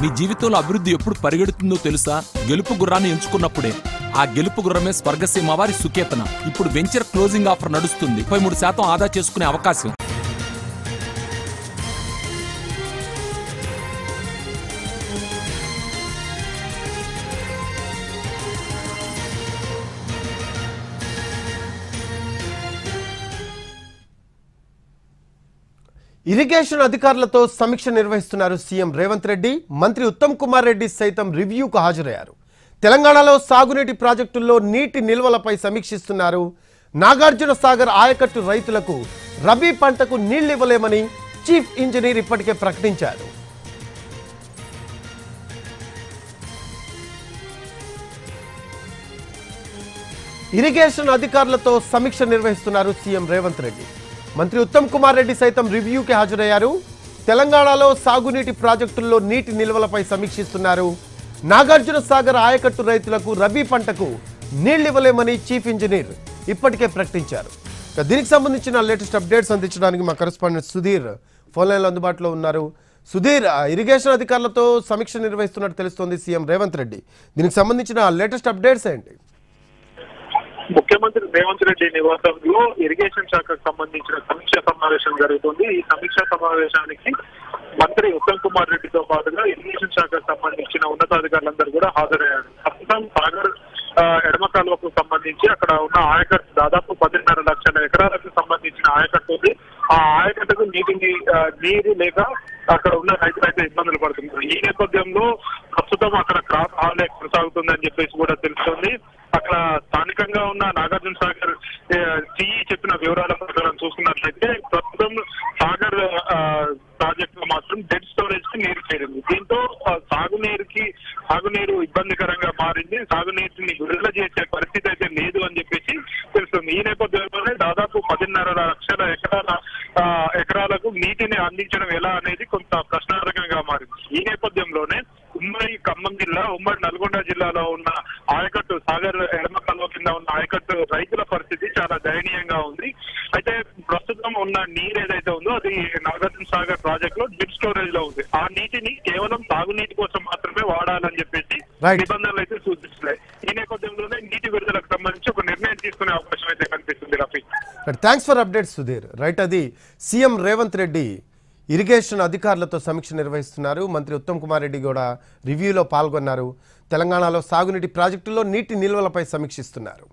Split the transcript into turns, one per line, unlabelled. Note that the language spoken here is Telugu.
మీ జీవితంలో అభివృద్ధి ఎప్పుడు పరిగెడుతుందో తెలుసా? గెలుపు గుర్రాన్ని ఎంచుకున్నప్పుడే. ఆ గెలుపు గుర్రమే స్వర్గసీమ వారి సుకేతన. ఇప్పుడు వెంచర్ క్లోజింగ్ ఆఫర్ నడుస్తుంది. 33% ఆదా చేసుకునే అవకాశం.
ఇరిగేషన్ అధికారులతో సమీక్ష నిర్వహిస్తున్నారు సీఎం రేవంత్ రెడ్డి. మంత్రి ఉత్తమ్ కుమార్ రెడ్డి సైతం రివ్యూకు హాజరయ్యారు. తెలంగాణలో సాగునీటి ప్రాజెక్టుల్లో నీటి నిల్వలపై సమీక్షిస్తున్నారు. నాగార్జున సాగర్ ఆయకట్టు రైతులకు రబీ పంటకు నీళ్లివ్వలేమని చీఫ్ ఇంజనీర్ ఇప్పటికే ప్రకటించారు. ఇరిగేషన్ అధికారులతో సమీక్ష నిర్వహిస్తున్నారు సీఎం రేవంత్ రెడ్డి. మంత్రి ఉత్తమ్ కుమార్ రెడ్డి సైతం రివ్యూకి హాజరయ్యారు. తెలంగాణలో సాగునీటి ప్రాజెక్టుల్లో నీటి నిల్వలపై సమీక్షిస్తున్నారు. నాగార్జున సాగర్ ఆయకట్టు రైతులకు రబీ పంటకు నీళ్లివ్వలేమని చీఫ్ ఇంజనీర్ ఇప్పటికే ప్రకటించారు. దీనికి సంబంధించిన లేటెస్ట్ అప్డేట్స్ అందించడానికి మా కరెస్పాండెంట్ సుధీర్ ఫోన్ లైన్లో అందుబాటులో ఉన్నారు. సుధీర్, ఇరిగేషన్ అధికారులతో సమీక్ష నిర్వహిస్తున్నట్టు తెలుస్తోంది సీఎం రేవంత్ రెడ్డి. దీనికి సంబంధించిన లేటెస్ట్ అప్డేట్స్ ఏంటి?
ముఖ్యమంత్రి రేవంత్ రెడ్డి నివాసంలో ఇరిగేషన్ శాఖకు సంబంధించిన సమీక్షా సమావేశం జరుగుతుంది. ఈ సమీక్షా సమావేశానికి మంత్రి ఉత్తమ్ కుమార్ రెడ్డితో పాటుగా ఇరిగేషన్ శాఖకు సంబంధించిన ఉన్నతాధికారులందరూ కూడా హాజరయ్యారు. ప్రస్తుతం సాగర్ ఎడమ కాలువకు సంబంధించి అక్కడ ఉన్న ఆయకట్టు దాదాపు 10.5 లక్షల ఎకరాలకు సంబంధించిన ఆయకట్టు ఉంది. ఆ ఆయకట్టుకు నీరు లేక అక్కడ ఉన్న రైతులైతే ఇబ్బందులు పడుతున్నారు. ఈ నేపథ్యంలో ప్రస్తుతం అక్కడ క్రాప్ హాలే కొనసాగుతుందని చెప్పేసి కూడా తెలుస్తుంది. అక్కడ స్థానికంగా ఉన్న నాగార్జున సాగర్ సిఈ చెప్పిన వివరాల ప్రకారం చూసుకున్నట్లయితే ప్రస్తుతం సాగర్ ప్రాజెక్ట్ లో మాత్రం డెడ్ స్టోరేజ్ కి నీరు చేరింది. దీంతో సాగునీరు ఇబ్బందికరంగా మారింది. సాగునీటిని విడుదల చేసే పరిస్థితి అయితే లేదు అని చెప్పేసి తెలుస్తుంది. ఈ నేపథ్యంలోనే దాదాపు 10.5 లక్షల ఎకరాలకు నీటిని అందించడం ఎలా అనేది కొంత ప్రశ్నార్థకంగా మారింది. ఈ నేపథ్యంలోనే ఉమ్మడి ఖమ్మం జిల్లా, ఉమ్మడి నల్గొండ జిల్లాలో ఉన్న ఆయకట్టు సాగర్ ఎడమ కాలువ కింద ఉన్న ఆయకట్టు రైతుల పరిస్థితి చాలా దయనీయంగా ఉంది. అయితే ప్రస్తుతం ఉన్న నీరు ఏదైతే ఉందో అది నాగార్జున సాగర్ ప్రాజెక్ట్ లో డెడ్ స్టోరేజ్ లో ఉంది. ఆ నీటిని కేవలం తాగునీటి కోసం మాత్రమే వాడాలని చెప్పేసి నిబంధనలు అయితే సూచిస్తున్నాయి. ఈ నేపథ్యంలోనే నీటి విడుదలకు సంబంధించి ఒక నిర్ణయం తీసుకునే అవకాశం అయితే కనిపిస్తుంది. Rafi,
thanks for update Sudheer. Right, అది సీఎం రేవంత్ రెడ్డి ఇరిగేషన్ అధికారులతో సమీక్ష నిర్వహిస్తున్నారు. మంత్రి ఉత్తమ్ కుమార్ రెడ్డి కూడా రివ్యూలో పాల్గొన్నారు. తెలంగాణలో సాగునీటి ప్రాజెక్టుల్లో నీటి నిల్వలపై సమీక్షిస్తున్నారు.